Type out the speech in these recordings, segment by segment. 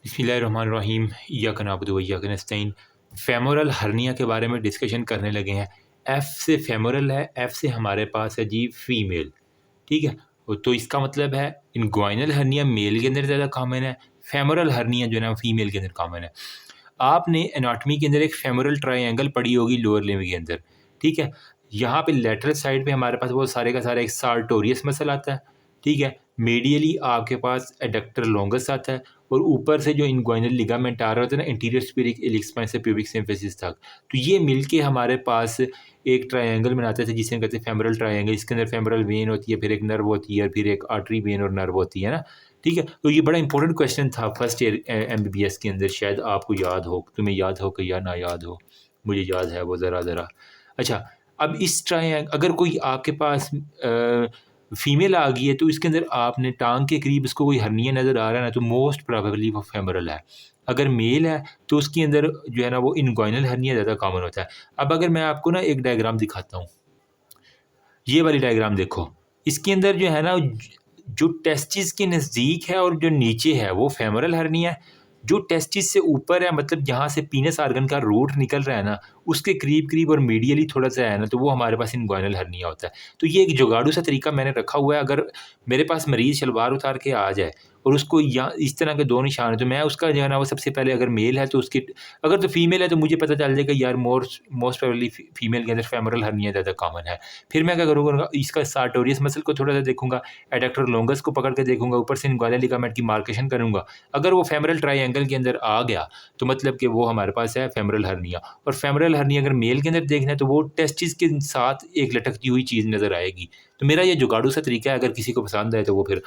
बिस्मिल्लाहिर्रहमानिर्रहीम इय्याका नअबुदु व इय्याका नस्तईन। Femoral hernia के बारे में डिस्कशन करने लगे हैं। एफ से फेमोरल है, एफ से हमारे पास है जी फीमेल, ठीक है। तो इसका मतलब है इंग्वाइनल हर्निया मेल के अंदर ज़्यादा कॉमन है, फेमोरल हर्निया जो है ना फीमेल के अंदर कॉमन है। आपने एनाटॉमी के अंदर एक फेमोरल ट्रायंगल पढ़ी होगी लोअर लिम्ब के अंदर, ठीक है। यहाँ पे लेटरल साइड पे हमारे पास वो सारे का सारा एक सार्टोरियस मसल आता है, ठीक है। मीडियली आपके पास एडक्टर लॉन्गस आता है और ऊपर से जो इंग्वाइनल लिगामेंट आ रहा होता है ना इंटीरियर स्पीरिक इलिक स्पाइन से प्यूबिक सिम्फिसिस तक, तो ये मिलके हमारे पास एक ट्रायंगल बनाते थे जिसे कहते हैं फेमोरल ट्रायंगल। इसके अंदर फेमोरल वेन होती है, फिर एक नर्व होती है, फिर एक आर्टरी वेन और नर्व होती है ना, ठीक है। तो ये बड़ा इंपॉर्टेंट क्वेश्चन था फर्स्ट ईयर MBBS के अंदर, शायद आपको याद हो, तुम्हें याद हो कि या ना याद हो, मुझे याद है वो ज़रा। अच्छा, अब इस ट्रायंगल अगर कोई आपके पास फीमेल आ गई है तो इसके अंदर आपने टांग के करीब इसको कोई हर्निया नज़र आ रहा है ना, तो मोस्ट प्रोबेबली वो फेमोरल है। अगर मेल है तो उसके अंदर जो है ना वो इनग्वाइनल हर्निया ज़्यादा कॉमन होता है। अब अगर मैं आपको ना एक डायग्राम दिखाता हूँ, ये वाली डायग्राम देखो, इसके अंदर जो है ना जो टेस्टिस के नज़दीक है और जो नीचे है वो फेमोरल हर्निया है। जो टेस्टिस से ऊपर है, मतलब जहाँ से पीनस आर्गन का रूट निकल रहा है ना, उसके करीब और मीडियली थोड़ा सा है ना, तो वो हमारे पास इनग्वाइनल हर्निया होता है। तो ये एक जुगाड़ू सा तरीका मैंने रखा हुआ है। अगर मेरे पास मरीज़ शलवार उतार के आ जाए और उसको या इस तरह के दो निशान है, तो मैं उसका जो है ना वो सबसे पहले, अगर मेल है तो उसकी, अगर तो फीमेल है तो मुझे पता चल जाएगा यार मोस्ट प्रोबेबली फीमेल के अंदर फेमोरल हर्निया ज़्यादा कॉमन है। फिर मैं क्या करूँगा, इसका सार्टोरियस मसल को थोड़ा सा देखूंगा, एडक्टर लॉन्गस को पकड़ के देखूंगा, ऊपर से इनग्वाइनल लिगामेंट की मार्केशन करूंगा। अगर वो फेमोरल ट्रायंगल के अंदर आ गया तो मतलब कि वो हमारे पास है फेमोरल हर्निया। और फेमोरल हर्निया अगर मेल के अंदर देखना है तो वो टेस्टिस के साथ एक लटकती हुई चीज़ नज़र आएगी। तो मेरा ये जुगाड़ू सा तरीका है, अगर किसी को पसंद आए तो वो फिर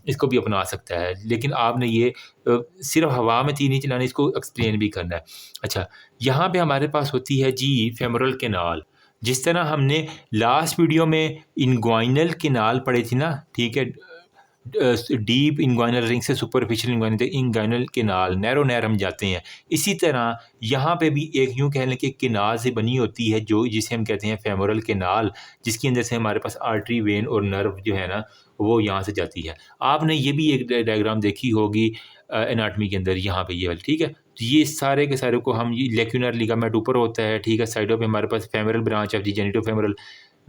इसको भी अपना सकता है। लेकिन आपने ये सिर्फ हवा में तीर नहीं चलानी, इसको एक्सप्लेन भी करना है। अच्छा, यहाँ पे हमारे पास होती है जी फेमोरल कैनाल। जिस तरह हमने लास्ट वीडियो में इंग्वाइनल कैनाल पढ़ी थी ना, ठीक है, डीप इंग्वाइनल रिंग से सुपरफिशियल इंग्वाइनल कैनाल, नैरो नैर हम जाते हैं। इसी तरह यहाँ पे भी एक यूँ कह लें कि कैनाल से बनी होती है जो जिसे हम कहते हैं फेमोरल कैनाल, जिसके अंदर से हमारे पास आर्टरी वेन और नर्व जो है ना वो यहाँ से जाती है। आपने ये भी एक डायग्राम देखी होगी एनाटमी के अंदर, यहाँ पे ये वाली, ठीक है। तो ये सारे के सारे को हम, ये लेक्यूनर लिगामेंट ऊपर होता है, ठीक है, साइडों पे हमारे पास femoral branch of the genito femoral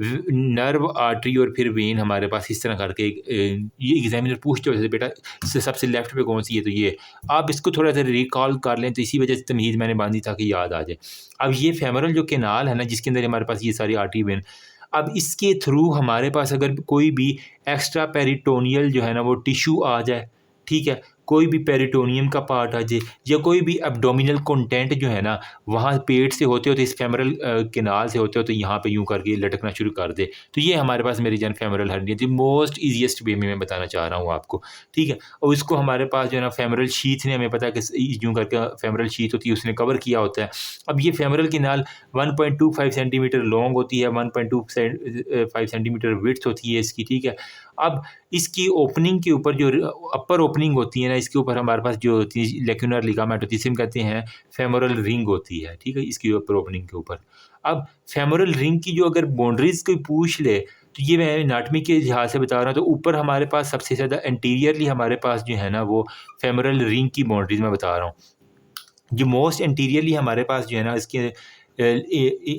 nerve, artery और फिर वेन हमारे पास इस तरह करके ये एग्जामिनर पूछते होते थे बेटा सबसे लेफ्ट पे कौन सी है, तो ये आप इसको थोड़ा सा रिकॉल कर लें, तो इसी वजह से तमीज़ मैंने बांधी ताकि याद आ जाए। अब ये फेमोरल जो कैनाल है ना, जिसके अंदर हमारे पास ये सारी आर्टरी वेन, अब इसके थ्रू हमारे पास अगर कोई भी एक्स्ट्रा पेरिटोनियल जो है ना वो टिश्यू आ जाए, ठीक है, कोई भी पेरिटोनियम का पार्ट आ जाए या कोई भी एब्डोमिनल कंटेंट जो है ना वहाँ पेट से होते होते इस फेमोरल कैनाल से होते होते यहाँ पे यूँ करके लटकना शुरू कर दे, तो ये हमारे पास मेरी जान फेमोरल हर्निया थी। मोस्ट ईजीएस्ट वे में मैं बताना चाह रहा हूँ आपको, ठीक है। और इसको हमारे पास जो है ना फेमोरल शीथ ने, हमें पता है कि यूँ करके फेमोरल शीथ होती है, उसने कवर किया होता है। अब ये फेमोरल कैनाल 1.25 सेंटीमीटर लॉन्ग होती है, 1.25 सेंटीमीटर विड्थ होती है इसकी, ठीक है। अब इसकी ओपनिंग के ऊपर जो अपर ओपनिंग होती है ना, इसके ऊपर हमारे पास जो होती है लेक्यूनर लिगामेंट होती है, इसे हम कहते हैं फेमोरल रिंग होती है, ठीक है, इसकी अपर ओपनिंग के ऊपर। अब फेमोरल रिंग की जो अगर बाउंड्रीज कोई पूछ ले, तो ये मैं एनाटॉमी के लिहाज से बता रहा हूँ, तो ऊपर हमारे पास सबसे ज़्यादा एंटीरियरली हमारे पास जो है ना वो फेमोरल रिंग की बाउंड्रीज मैं बता रहा हूँ। जो मोस्ट एंटीरियरली हमारे पास जो है ना इसके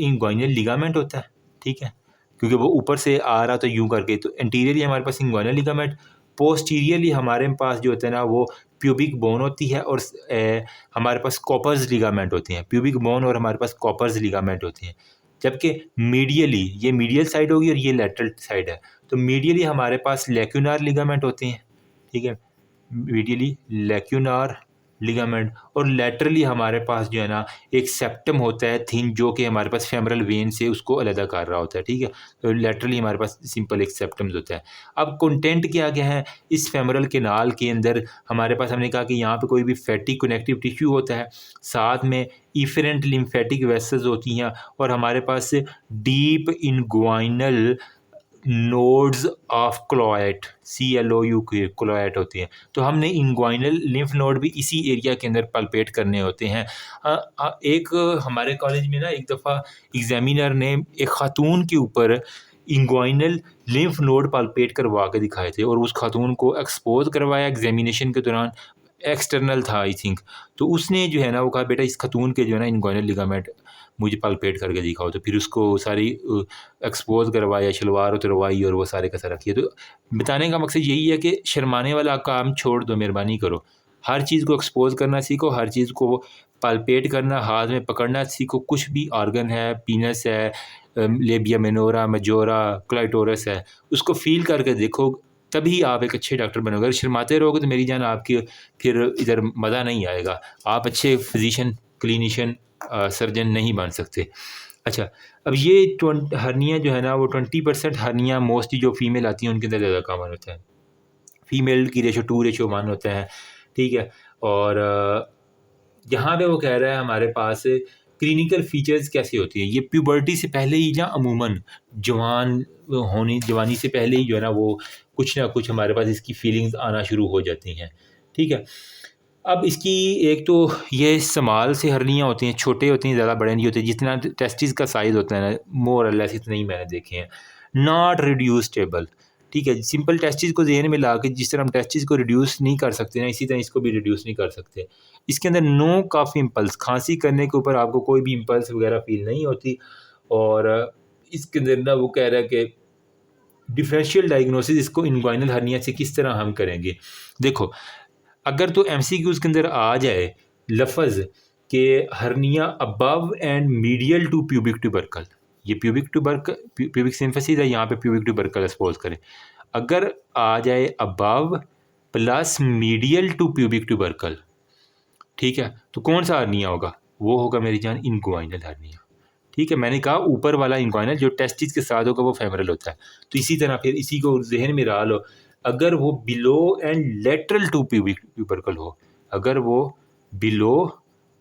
इंग्वाइनल लिगामेंट होता है, ठीक है, क्योंकि वो ऊपर से आ रहा तो यूँ करके, तो एंटीरियरली हमारे पास इंग्वाइनल लिगामेंट, पोस्टीरियरली हमारे पास जो होता है ना वो प्यूबिक बोन होती है और हमारे पास कॉपर्स लिगामेंट होते हैं, प्यूबिक बोन और हमारे पास कॉपर्स लिगामेंट होते हैं। जबकि मीडियली, ये मीडियल साइड होगी और ये लेटरल साइड है, तो मीडियली हमारे पास लेक्यूनार लिगामेंट होते हैं, ठीक है, मीडियली लेक्यूनार लिगामेंट, और लेटरली हमारे पास जो है ना एक सेप्टम होता है थिन, जो कि हमारे पास फेमोरल वेन से उसको अलग कर रहा होता है, ठीक है। तो लेटरली हमारे पास सिंपल एक सेप्टम्स होता है। अब कंटेंट क्या क्या है इस फेमोरल कैनाल के अंदर, हमारे पास हमने कहा कि यहाँ पे कोई भी फैटी कनेक्टिव टिश्यू होता है, साथ में इफरेंट लिम्फेटिक वेसल्स होती हैं, और हमारे पास deep inguinal nodes of Cloquet, CLOU के क्लोएट होती हैं। तो हमने इंग्वाइनल लिम्फ नोड भी इसी एरिया के अंदर पल्पेट करने होते हैं। एक हमारे कॉलेज में ना एक दफ़ा एग्जामिनर ने एक खातून के ऊपर इंग्वाइनल लिम्फ नोड पल्पेट करवा के दिखाए थे और उस खातून को एक्सपोज करवाया एग्जामिनेशन के दौरान। एक्सटर्नल था आई थिंक। तो उसने जो है ना वो कहा बेटा इस खतून के जो है ना इंग्वाइनल लिगामेंट मुझे पल्पेट करके दिखाओ। तो फिर उसको सारी एक्सपोज करवाया, शलवार उतरवाई और वो सारे का सारा किया। तो बताने का मकसद यही है कि शर्माने वाला काम छोड़ दो, मेहरबानी करो, हर चीज़ को एक्सपोज करना सीखो, हर चीज़ को पल्पेट करना, हाथ में पकड़ना सीखो। कुछ भी ऑर्गन है, पीनस है, लेबिया मिनोरा, मेजोरा, क्लाइटोरस है, उसको फील करके देखो, तभी आप एक अच्छे डॉक्टर बनोगे। अगर शर्माते रहोगे तो मेरी जान आपकी फिर इधर मज़ा नहीं आएगा, आप अच्छे फिजिशियन, क्लिनिशियन, सर्जन नहीं बन सकते। अच्छा, अब ये हर्निया जो है ना वो 20% हर्निया मोस्टली जो फीमेल आती हैं उनके अंदर ज़्यादा कॉमन होता है। फीमेल की रेशो 2:1 होता है, ठीक है। और यहाँ पे वो कह रहा है हमारे पास क्लिनिकल फीचर्स कैसी होती हैं। ये प्यूबर्टी से पहले ही या अमूमन जवानी से पहले ही जो है ना वो कुछ ना कुछ हमारे पास इसकी फीलिंग्स आना शुरू हो जाती हैं, ठीक है। अब इसकी एक तो ये समाल से हर्निया होती हैं, छोटे होते हैं, ज़्यादा बड़े नहीं होते। जितना टेस्टिस का साइज़ होता है ना, मोर और लेस इतने ही मैंने देखे हैं। नॉट रिड्यूसेबल, ठीक है। सिंपल टेस्टिस को ज़हन में ला के जिस तरह हम टेस्टिस को रिड्यूस नहीं कर सकते ना, इसी तरह इसको भी रिड्यूस नहीं कर सकते। इसके अंदर नो कफ इम्पल्स, खांसी करने के ऊपर आपको कोई भी इम्पल्स वगैरह फील नहीं होती। और इसके अंदर ना वो कह रहा है कि डिफरेंशियल डायग्नोसिस इसको इंग्वाइनल हर्निया से किस तरह हम करेंगे। देखो, अगर तो एमसीक्यूज़ के अंदर आ जाए लफ्ज़ के hernia above and medial to pubic tubercle, ये प्यूबिक सिम्फिसिस है, यहाँ पे प्यूबिक ट्यूबरकल सपोज करें, अगर आ जाए above plus medial to pubic tubercle, ठीक है, तो कौन सा हर्निया होगा? वो होगा मेरी जान इंग्वाइनल हर्निया, ठीक है। मैंने कहा ऊपर वाला इंग्वाइनल जो टेस्टिस के साथ होगा वो फेमरल होता है। तो इसी तरह फिर इसी को जहन में रहा लो, अगर वो below and lateral to pubic tubercle हो, अगर वो बिलो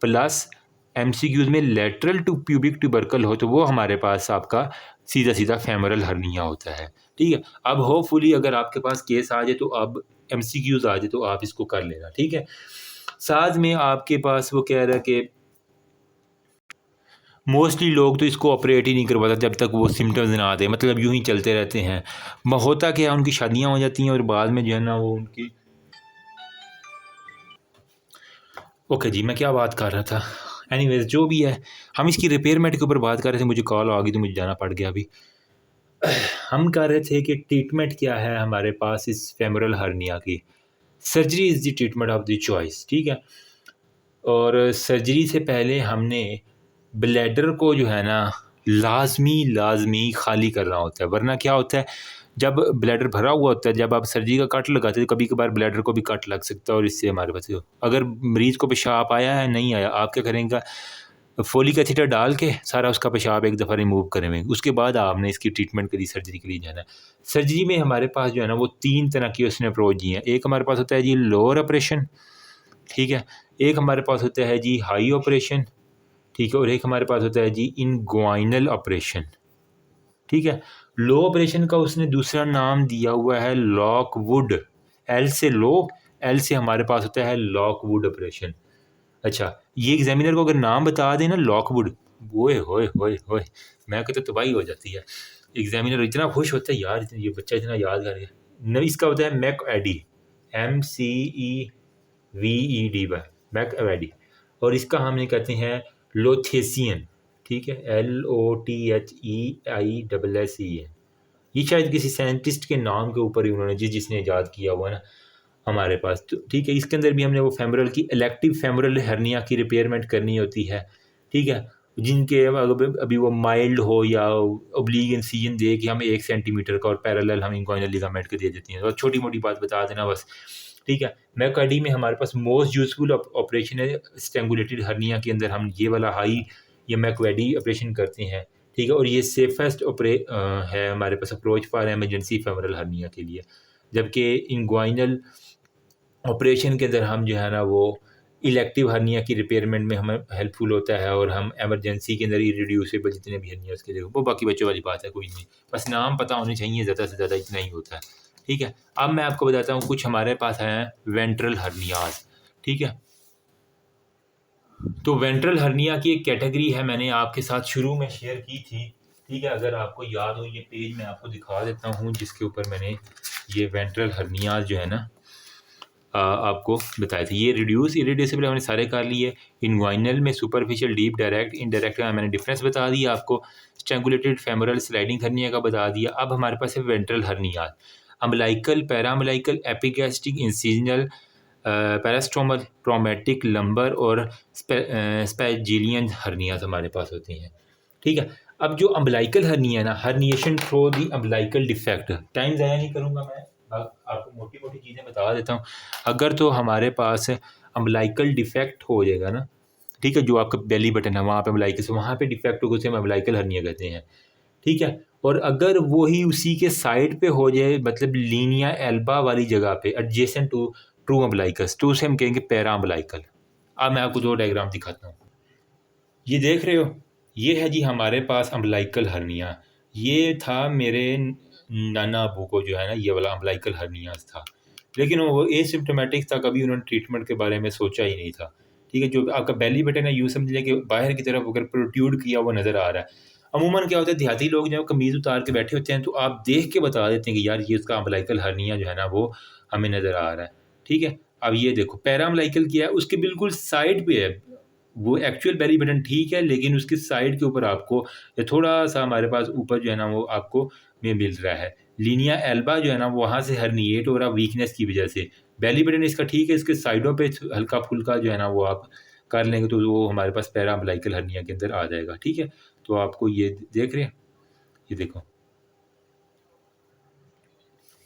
प्लस एमसीक्यूज में लेटरल टू प्यूबिक ट्यूबरकल हो, तो वो हमारे पास आपका सीधा सीधा फेमरल हर्निया होता है, ठीक है। अब होपफुली अगर आपके पास केस आ जाए तो अब एमसीक्यूज आ जाए तो आप इसको कर लेना, ठीक है। साथ में आपके पास वो कह रहा है कि मोस्टली लोग तो इसको ऑपरेट ही नहीं करवाते जब तक वो सिम्टम्स ना आते, मतलब यूँ ही चलते रहते हैं। होता क्या है, उनकी शादियाँ हो जाती हैं और बाद में जो है ना वो उनकी ओके जी, मैं क्या बात कर रहा था, एनीवेज जो भी है, हम इसकी रिपेयरमेंट के ऊपर बात कर रहे थे, मुझे कॉल आ गई तो मुझे जाना पड़ गया अभी। हम कह रहे थे कि ट्रीटमेंट क्या है हमारे पास इस फेमरल हर्निया की। Surgery is the treatment of the choice, ठीक है। और सर्जरी से पहले हमने ब्लैडर को जो है ना लाजमी खाली करना होता है, वरना क्या होता है जब ब्लैडर भरा हुआ होता है, जब आप सर्जरी का कट लगाते हैं तो कभी कभार ब्लैडर को भी कट लग सकता है। और इससे हमारे पास अगर मरीज़ को पेशाब आया है नहीं आया, आप क्या करेंगे, फोलिक कैथेटर डाल के सारा उसका पेशाब एक दफ़ा रिमूव करेंगे, उसके बाद आपने इसकी ट्रीटमेंट के लिए सर्जरी के लिए जाना है। सर्जरी में हमारे पास जो है ना वो 3 तरह की उसने अप्रोच दी हैं। एक हमारे पास होता है जी लोअर ऑपरेशन, ठीक है। एक हमारे पास होता है जी हाई ऑपरेशन, ठीक है। और एक हमारे पास होता है जी इनग्वाइनल ऑपरेशन, ठीक है। लो ऑपरेशन का उसने दूसरा नाम दिया हुआ है लॉकवुड, एल से लो, एल से हमारे पास होता है लॉकवुड ऑपरेशन। अच्छा, ये एग्जामिनर को अगर नाम बता देना लॉकवुड, ओए होए होए होए, मैं कहता तबाही हो जाती है। एग्जामिनर इतना खुश होता है, यार ये बच्चा इतना याद कर गया। न इसका होता है mac ed, MECEVED, mac ed. और इसका हमने कहते हैं लोथेसियन, ठीक है, LOTHEISSEN। ये शायद किसी साइंटिस्ट के नाम के ऊपर ही उन्होंने जिसने ईजाद किया हुआ ना हमारे पास, तो ठीक है। इसके अंदर भी हमने वो फेमरल की इलेक्टिव फेमरल हर्निया की रिपेयरमेंट करनी होती है, ठीक है। जिनके अभी वो माइल्ड हो या ओब्लीग इंसिजन दे कि हम 1 सेंटीमीटर का और पैरेलल हम इंग्वाइनल लिगामेंट के दे देती हैं, तो छोटी मोटी बात बता देना बस, ठीक है। मैकोडी में हमारे पास मोस्ट यूजफुल ऑपरेशन है स्ट्रेंगुलेटेड हर्निया के अंदर हम ये वाला हाई या मैकोडी ऑपरेशन करते हैं, ठीक है। और ये सेफेस्ट है हमारे पास approach for emergency femoral hernia के लिए। जबकि इंग्वाइनल ऑपरेशन के अंदर हम जो है ना वो इलेक्टिव हर्निया की रिपेयरमेंट में हमें हेल्पफुल होता है, और हम एमरजेंसी के अंदर इरिड्यूसेबल जितने भी हर्निया उसके लिए वो बाकी बच्चों वाली बात है, कोई नहीं, बस नाम पता होने चाहिए, ज़्यादा से ज़्यादा इतना ही होता है, ठीक है। अब मैं आपको बताता हूँ कुछ हमारे पास हैं वेंट्रल हर्नियाज, ठीक है। तो वेंट्रल हर्निया की एक कैटेगरी है, मैंने आपके साथ शुरू में शेयर की थी, ठीक है। अगर आपको याद हो, ये पेज मैं आपको दिखा देता हूँ जिसके ऊपर मैंने ये वेंट्रल हर्नियाज जो है ना आपको बताए थे। ये रिड्यूस इरिड्यूसिबल हमने सारे कर लिए। इंग्वाइनल में सुपरफिशियल, डीप, डायरेक्ट, इनडायरेक्ट का मैंने डिफरेंस बता दिया आपको। स्ट्रैंगुलेटेड, फेमोरल, स्लाइडिंग हर्निया का बता दिया। अब हमारे पास है ventral hernia, umbilical, paraumbilical, epigastric, incisional, parastomal, traumatic, lumbar और स्पैजिलियन हर्नियाज हमारे पास होती हैं। ठीक है। अब जो अम्बिलाइकल हर्निया है ना, herniation through the umbilical defect, time ज़ाया नहीं करूँगा मैं, आपको मोटी मोटी चीज़ें बता देता हूँ। अगर तो हमारे पास अम्बिलाइकल डिफेक्ट हो जाएगा ना, ठीक है, जो आपका बेली बटन है वहाँ पे अम्बिलाइकल, वहाँ पे डिफेक्ट होगा, उसे हम अम्बिलाइकल हर्निया कहते हैं। ठीक है। और अगर वो ही उसी के साइड पे हो जाए, मतलब लीनिया एल्बा वाली जगह पे एडजेसेंट टू ट्रू अम्बिलाइकस, तो उसे हम कहेंगे पैरा अम्बिलाइकल। अब मैं आपको दो डायग्राम दिखाता हूँ। ये देख रहे हो, ये है जी हमारे पास अम्बिलाइकल हर्निया। ये था मेरे नाना अबू को जो है ना, ये वाला अम्बिलाइकल हर्नियास था, लेकिन वो एसिम्प्टोमेटिक था, कभी उन्होंने ट्रीटमेंट के बारे में सोचा ही नहीं था। ठीक है। जो आपका बेली बटन है, यूँ समझ लें कि बाहर की तरफ अगर प्रोट्यूड किया हुआ नज़र आ रहा है। अमूमन क्या होता है, देहाती लोग जो कमीज़ उतार के बैठे होते हैं, तो आप देख के बता देते हैं कि यार ये उसका अम्बिलाइकल हर्निया जो है ना वो हमें नज़र आ रहा है। ठीक है। अब ये देखो पैरा अम्बिलाइकल किया है, उसके बिल्कुल साइड पे है वो एक्चुअल बेली बटन, ठीक है, लेकिन उसकी साइड के ऊपर आपको थोड़ा सा हमारे पास ऊपर जो है ना वो आपको में मिल रहा है। लीनिया एल्बा जो है ना वहाँ से हर्निएट हो रहा, वीकनेस की वजह से। बेली बटन इसका ठीक है, इसके साइडों पे हल्का फुल्का जो है ना वो आप कर लेंगे तो वो हमारे पास पैरा अम्बिलाइकल हर्निया के अंदर आ जाएगा। ठीक है। तो आपको ये देख रहे हैं, ये देखो।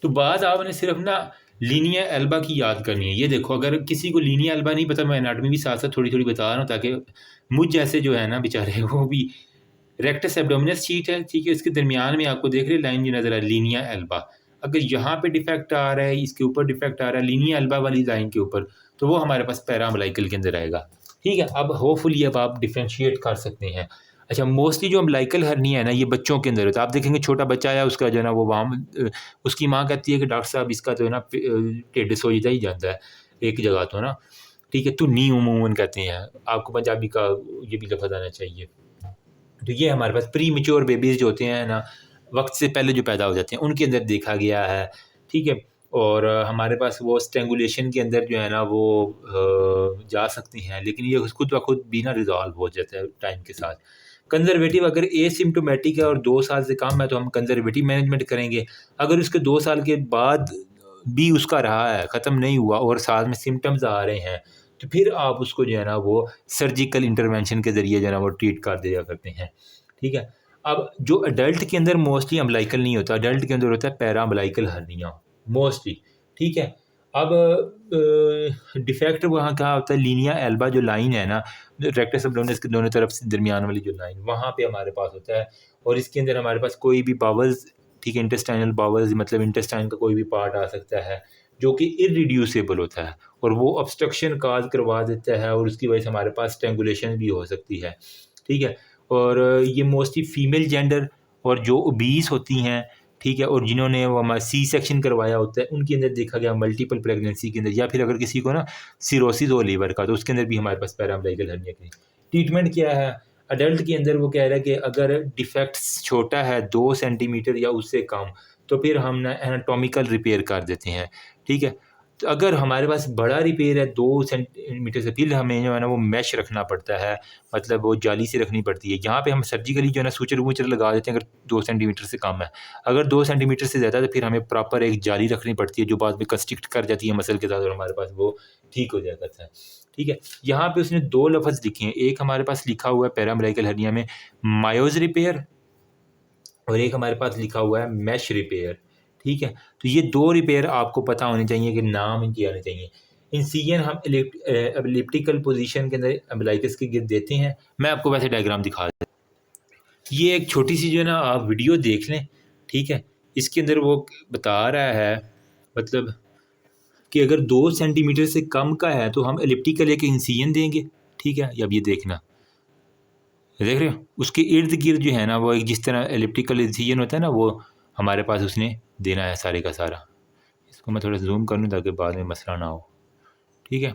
तो बात आपने सिर्फ ना लीनिया एल्बा की याद करनी है। ये देखो, अगर किसी को लीनिया एल्बा नहीं पता, मैं एनाटॉमी भी साथ साथ थोड़ी थोड़ी बता रहा हूँ, ताकि मुझ जैसे जो है ना बेचारे वो भी। रेक्टस एब्डोमिनस शीट है, ठीक है, इसके दरमियान में आपको देख रहे लाइन जो नज़र आ रही है, लीनिया एल्बा। अगर यहाँ पे डिफेक्ट आ रहा है, इसके ऊपर डिफेक्ट आ रहा है लीनिया एल्बा वाली लाइन के ऊपर, तो वो हमारे पास पैरा अम्बिलाइकल के अंदर आएगा। ठीक है। अब होपफुली अब आप डिफ्रेंशिएट कर सकते हैं। अच्छा, मोस्टली जो अम्बिलाइकल हर्निया है ना, ये बच्चों के अंदर होता है। आप देखेंगे छोटा बच्चा है, उसका जो है ना वो वहाँ उसकी माँ कहती है कि डॉक्टर साहब इसका जो है ना टेढ़ सोचता ही जाता है एक जगह तो ना। ठीक है। तो नी उमूमन कहते हैं, आपको पंजाबी का ये भी लफ्ज़ आना चाहिए। तो ये हमारे पास प्री मेच्योर बेबीज़ जो होते हैं ना, वक्त से पहले जो पैदा हो जाते हैं, उनके अंदर देखा गया है। ठीक है। और हमारे पास वो स्ट्रेंगुलेशन के अंदर जो है ना वो जा सकती हैं, लेकिन ये खुद ब खुद भी ना रिजॉल्व हो जाता है टाइम के साथ। कंजर्वेटिव, अगर एसिम्प्टोमेटिक है और 2 साल से कम है तो हम कंजर्वेटिव मैनेजमेंट करेंगे। अगर उसके 2 साल के बाद भी उसका रहा है, ख़त्म नहीं हुआ और साथ में सिम्पटम्स आ रहे हैं, तो फिर आप उसको जो है ना वो सर्जिकल इंटरवेंशन के ज़रिए जो है ना वो ट्रीट कर दिया करते हैं। ठीक है। अब जो अडल्ट के अंदर मोस्टली अम्बिलाइकल नहीं होता, अडल्ट के अंदर होता है पैरा अम्बिलाइकल हर्निया मोस्टली। ठीक है। अब डिफेक्ट वहाँ क्या होता है, लीनिया एल्बा जो लाइन है ना, रेक्टस एब्डोमिनस के दोनों तरफ से दरमियान वाली जो लाइन, वहाँ पे हमारे पास होता है। और इसके अंदर हमारे पास कोई भी बावल्स, ठीक है, इंटेस्टाइनल बावल्स, मतलब इंटेस्टाइन का कोई भी पार्ट आ सकता है जो कि इरिड्यूसेबल होता है, और वो ऑब्स्ट्रक्शन काज करवा देता है, और उसकी वजह से हमारे पास स्ट्रेंगुलेशन भी हो सकती है। ठीक है। और ये मोस्टली फीमेल जेंडर और जो ओबीस होती हैं, ठीक है, और जिन्होंने वो हमारा सी सेक्शन करवाया होता है, उनके अंदर देखा गया मल्टीपल प्रेगनेंसी के अंदर, या फिर अगर किसी को ना सिरोसिस हो लीवर का, तो उसके अंदर भी हमारे पास पैरा अम्बिलाइकल हर्निया की ट्रीटमेंट क्या है। अडल्ट के अंदर वो कह रहा है कि अगर डिफेक्ट्स छोटा है 2 सेंटीमीटर या उससे कम, तो फिर हम ना एनाटॉमिकल रिपेयर कर देते हैं। ठीक है। तो अगर हमारे पास बड़ा रिपेयर है 2 सेंटीमीटर से, फिर हमें जो है ना वो मैश रखना पड़ता है, मतलब वो जाली से रखनी पड़ती है। यहाँ पे हम सर्जिकली जो है ना सूचर वूचर लगा देते हैं अगर 2 सेंटीमीटर से कम है। अगर 2 सेंटीमीटर से ज़्यादा, तो फिर हमें प्रॉपर एक जाली रखनी पड़ती है जो बाद में कंस्ट्रिक्ट कर जाती है मसल के साथ, और हमारे पास वो ठीक हो जाया करता है। ठीक है। यहाँ पे उसने 2 लफ्ज़ लिखे हैं, एक हमारे पास लिखा हुआ है पैरा अम्बिलाइकल हर्निया में मायोज रिपेयर, और एक हमारे पास लिखा हुआ है मैश रिपेयर। ठीक है। तो ये 2 रिपेयर आपको पता होने चाहिए कि नाम इनके आने चाहिए। इंसिजन हम एलिप्टिकल पोजीशन के अंदर अम्बिलाइकस के गिर्द देते हैं। मैं आपको वैसे डायग्राम दिखा देता हूँ। ये एक छोटी सी जो है ना आप वीडियो देख लें। ठीक है। इसके अंदर वो बता रहा है, मतलब कि अगर 2 सेंटीमीटर से कम का है तो हम एलिप्टिकल एक इंसिजन देंगे। ठीक है। अब ये देखना, देख रहे हो, उसके इर्द गिर्द जो है ना वो एक जिस तरह एलिप्टिकल इंसिजन होता है ना, वो हमारे पास उसने देना है सारे का सारा। इसको मैं थोड़ा जूम कर लूँ ताकि बाद में मसला ना हो। ठीक है।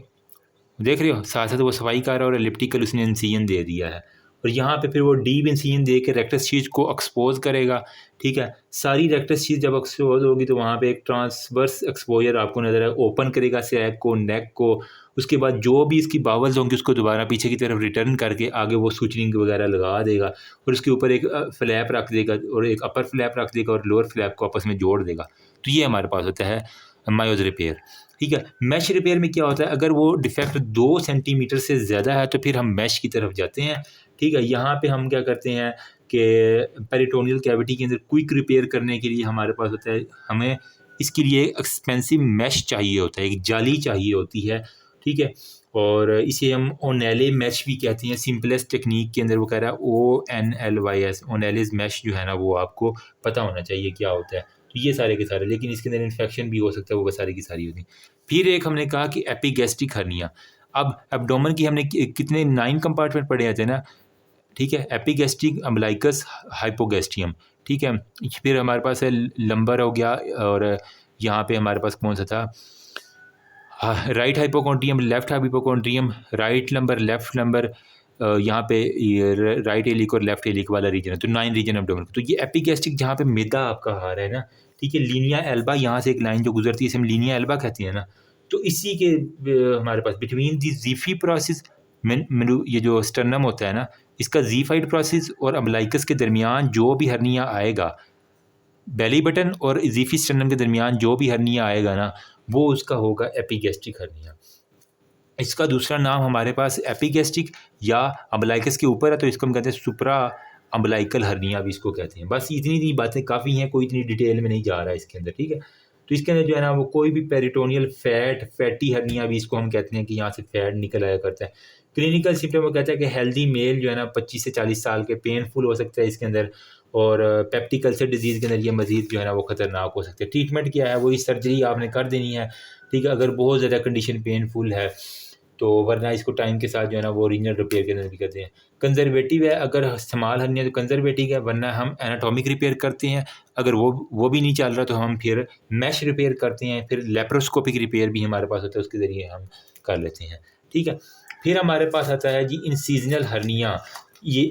देख रहे हो, साथ साथ वो सफाई कर रहा है और एलिप्टिकल उसने इंसिजन दे दिया है। और यहाँ पे फिर वो डीप इंसिजन दे के रेक्टस चीज़ को एक्सपोज करेगा, ठीक है। सारी रेक्टस चीज़ जब एक्सपोज होगी तो वहाँ पे एक ट्रांसवर्स एक्सपोजर आपको नज़र आए, ओपन करेगा सैक को, नेक को। उसके बाद जो भी इसकी बावल्स होंगी उसको दोबारा पीछे की तरफ रिटर्न करके आगे वो सूचनिंग वगैरह लगा देगा, और उसके ऊपर एक फ्लैप रख देगा, और एक अपर फ्लैप रख देगा, और लोअर फ्लैप को आपस में जोड़ देगा। तो ये हमारे पास होता है मायोज रिपेयर, ठीक है। मैश रिपेयर में क्या होता है, अगर वो डिफेक्ट 2 सेंटीमीटर से ज़्यादा है तो फिर हम मैश की तरफ जाते हैं, ठीक है। यहाँ पे हम क्या करते हैं कि पेरिटोनियल कैविटी के अंदर क्विक रिपेयर करने के लिए हमारे पास होता है, हमें इसके लिए एक्सपेंसिव मैश चाहिए होता है, एक जाली चाहिए होती है, ठीक है। और इसे हम ओनेले मैश भी कहते हैं। सिंपलेस्ट टेक्निक के अंदर वो कह रहा है ONLYS, ओनेलिस मैश जो है ना, वो आपको पता होना चाहिए क्या होता है। तो ये सारे के सारे, लेकिन इसके अंदर इन्फेक्शन भी हो सकता है, वो सारी की सारी होती है। फिर एक हमने कहा कि एपिगैस्ट्रिक हर्निया। अब एब्डोमेन की हमने कितने 9 कंपार्टमेंट पढ़े जाते हैं ना, ठीक है। एपिगैस्ट्रिक, अम्बिलिकस, हाइपोगैस्ट्रियम, ठीक है। फिर हमारे पास है लंबर हो गया, और यहाँ पे हमारे पास कौन सा था, right hypochondrium, left hypochondrium, right lumbar, left lumbar, यहाँ पे राइट एलिक और लेफ्ट एलिक वाला रीजन है। तो 9 रीजन एब्डोमेन। तो ये एपिगैस्ट्रिक जहाँ पे मैदा आपका आ रहा है ना, ठीक है। लीनिया एल्बा, यहाँ से एक लाइन जो गुजरती है इसे हम लीनिया एल्बा कहते हैं ना। तो इसी के हमारे पास बिटवीन दी जीफी प्रोसेस, ये जो स्टर्नम होता है ना, इसका जीफाइड प्रोसेस और अम्बिलिकस के दरमियान जो भी हर्निया आएगा, बेली बटन और जीफी स्टर्नम के दरमियान जो भी हर्निया आएगा ना, वो उसका होगा एपिगैस्ट्रिक हर्निया। इसका दूसरा नाम हमारे पास एपिगैस्ट्रिक या अम्बिलिकस के ऊपर है, तो इसको हम कहते हैं सुप्रा अम्बिलिकल हर्निया भी इसको कहते हैं। बस इतनी बातें काफ़ी हैं, कोई इतनी डिटेल में नहीं जा रहा है इसके अंदर, ठीक है। तो इसके अंदर जो है ना, वो कोई भी पेरिटोनियल फैटी हर्निया भी इसको हम कहते हैं कि यहाँ से फैट निकल आया करता है। क्लिनिकल सिम्टम वो कहता है कि हेल्दी मेल जो है ना 25 से 40 साल के, पेनफुल हो सकता है इसके अंदर, और पेप्टिक अल्सर डिजीज़ के अंदर ये मजीद जो है ना वो ख़तरनाक हो सकते हैं। ट्रीटमेंट क्या है, वही सर्जरी आपने कर देनी है, ठीक है, अगर बहुत ज़्यादा कंडीशन पेनफुल है तो, वरना इसको टाइम के साथ जो है ना वो रीजनल रिपेयर के अंदर भी करते हैं। कंजर्वेटिव है, अगर स्मॉल हर्निया तो कंजर्वेटिव है, वरना हम एनाटॉमिक रिपेयर करते हैं। अगर वो भी नहीं चल रहा तो हम फिर मैश रिपेयर करते हैं। फिर लेप्रोस्कोपिक रिपेयर भी हमारे पास होता है, उसके ज़रिए हम कर लेते हैं, ठीक है। फिर हमारे पास आता है जी इंसीजनल हर्निया। ये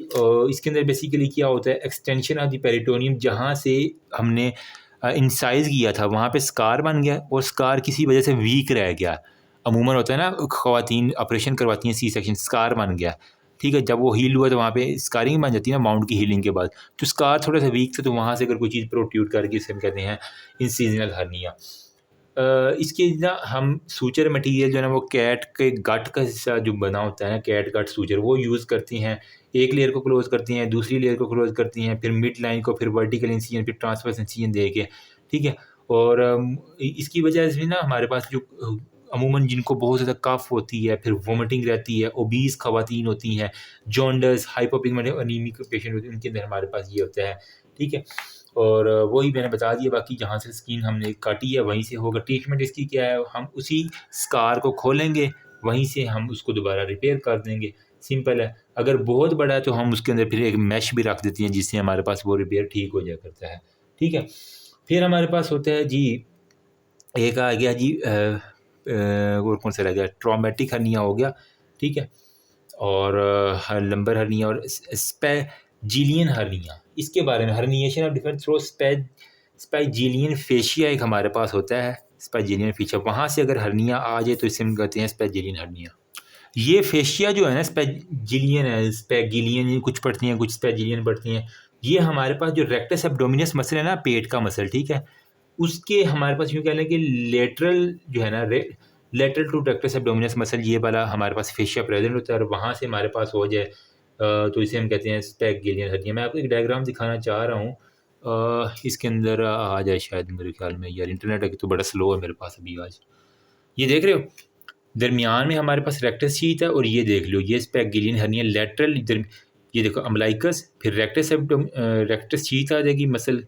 इसके अंदर बेसिकली क्या होता है, एक्सटेंशन ऑफ द पेरिटोनियम, जहाँ से हमने इंसाइज किया था वहाँ पे स्कार बन गया, और स्कार किसी वजह से वीक रह गया। अमूमन होता है ना, ख़वातीन ऑपरेशन करवाती हैं सी सेक्शन, स्कार बन गया, ठीक है। जब वो हील हुआ तो वहाँ पे स्कारिंग बन जाती है ना माउंट की हीलिंग के बाद। तो स्कार थोड़ा सा वीक था, तो वहाँ से अगर कोई चीज़ प्रोट्यूट करके इसे हम कहते हैं इंसीजनल हर्निया। इसके ना हम सूचर मटेरियल जो है ना, वो कैट के गट का हिस्सा जो बना होता है ना, कैट गट सूचर, वो यूज़ करती हैं। एक लेयर को क्लोज़ करती हैं, दूसरी लेयर को क्लोज़ करती हैं, फिर मिड लाइन को, फिर वर्टिकल इंसिजन, फिर ट्रांसवर्स इंसिजन दे के, ठीक है। और इसकी वजह से ना हमारे पास जो अमूमन जिनको बहुत ज़्यादा कफ होती है, फिर वोमिटिंग रहती है, ओबीस ख़वातीन होती हैं, जॉन्डस, हाइपोपिगमेंटेड एनीमिक पेशेंट होते हैं, उनके अंदर हमारे पास ये होता है, ठीक है। और वही मैंने बता दिया, बाकी जहाँ से स्किन हमने काटी है वहीं से होगा। ट्रीटमेंट इसकी क्या है, हम उसी स्कार को खोलेंगे, वहीं से हम उसको दोबारा रिपेयर कर देंगे, सिंपल है। अगर बहुत बड़ा है तो हम उसके अंदर फिर एक मैश भी रख देते हैं, जिससे हमारे पास वो रिपेयर ठीक हो जाया करता है, ठीक है। फिर हमारे पास होता है जी, एक आ गया जी और कौन सा रह गया, ट्रॉमेटिक हर्निया हो गया, ठीक है। और लंबर हर्निया और स्पैजिलियन हर्निया। इसके बारे में herniation of different through Spigelian fascia एक हमारे पास होता है, स्पैजिलियन फेशिया, वहाँ से अगर हर्निया आ जाए तो इसे हम कहते हैं स्पैजिलियन हर्निया। ये फेशिया जो है ना, स्पैजिलियन है, स्पैगिलियन कुछ पढ़ती हैं, कुछ स्पैजिलियन पढ़ती हैं। ये हमारे पास जो रेक्टस एब्डोमिनस मसल है ना, पेट का मसल, ठीक है, उसके हमारे पास यूँ कह लें कि लेटरल जो है ना, lateral to rectus abdominis muscle, ये वाला हमारे पास फेशिया प्रेजेंट होता है, और वहाँ से हमारे पास हो जाए तो इसे हम कहते हैं स्पैगिलियन हर्निया। मैं आपको एक डायग्राम दिखाना चाह रहा हूँ, इसके अंदर आ जाए शायद, मेरे ख्याल में। यार इंटरनेट है तो बड़ा स्लो है मेरे पास अभी आज। ये देख रहे हो, दरमियान में हमारे पास रेक्टस शीथ है, और ये देख लो, ये स्पैगिलियन हर्निया लेटरल, ये देखो अम्बिलिकस, फिर रेक्टस शीथ आ जाएगी मसल,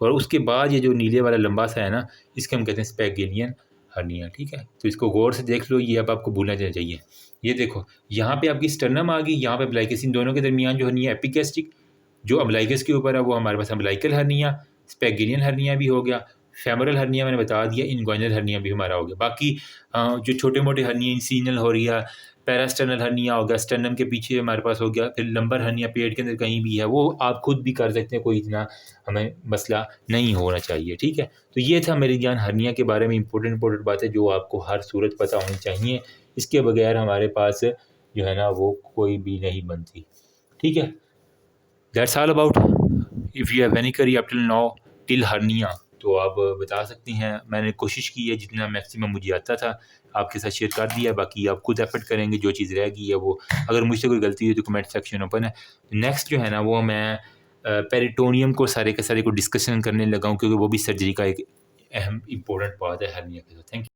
और उसके बाद ये जो नीले वाला लंबा सा है ना, इसके हम कहते हैं स्पैगिलियन हर्निया, ठीक है। तो इसको गौर से देख लो, ये अब आपको भूलना चाहिए। ये देखो, यहाँ पे आपकी स्टर्नम आ गई, यहाँ पे अम्बिलिकस, इन दोनों के दरमियान जो हर्निया एपिगैस्ट्रिक, जो अम्बिलिकस के ऊपर है वो हमारे पास अम्बिलिकल हर्निया, स्पैगिलियन हर्निया भी हो गया, फेमोरल हर्निया मैंने बता दिया, इनगुइनल हर्निया भी हमारा हो गया। बाकी जो छोटे मोटे हर्निया, इंसीनल हो रही है, पैरास्टर्नल हर्निया हो गया, स्टर्नम के पीछे हमारे पास हो गया, फिर लंबर हर्निया पेट के अंदर कहीं भी है, वो आप खुद भी कर सकते हैं, कोई इतना हमें मसला नहीं होना चाहिए। ठीक है, तो ये था मेरे ज्ञान हर्निया के बारे में इंपॉर्टेंट बातें जो आपको हर सूरत पता होनी चाहिए। इसके बगैर हमारे पास जो है ना वो कोई भी नहीं बनती। ठीक है, that's all about. If you have any query up till now till hernia, तो आप बता सकते हैं। मैंने कोशिश की है जितना मैक्सिमम मुझे आता था आपके साथ शेयर कर दिया, बाकी आप खुद एफर्ट करेंगे, जो चीज़ रह गई है वो, अगर मुझसे कोई गलती हुई तो कमेंट सेक्शन ओपन है। नेक्स्ट जो है ना वो मैं पेरिटोनियम को सारे के सारे को डिस्कशन करने लगा हूँ, क्योंकि वो भी सर्जरी का एक अहम इंपॉर्टेंट पार्ट है हर्निया के साथ। Thank you.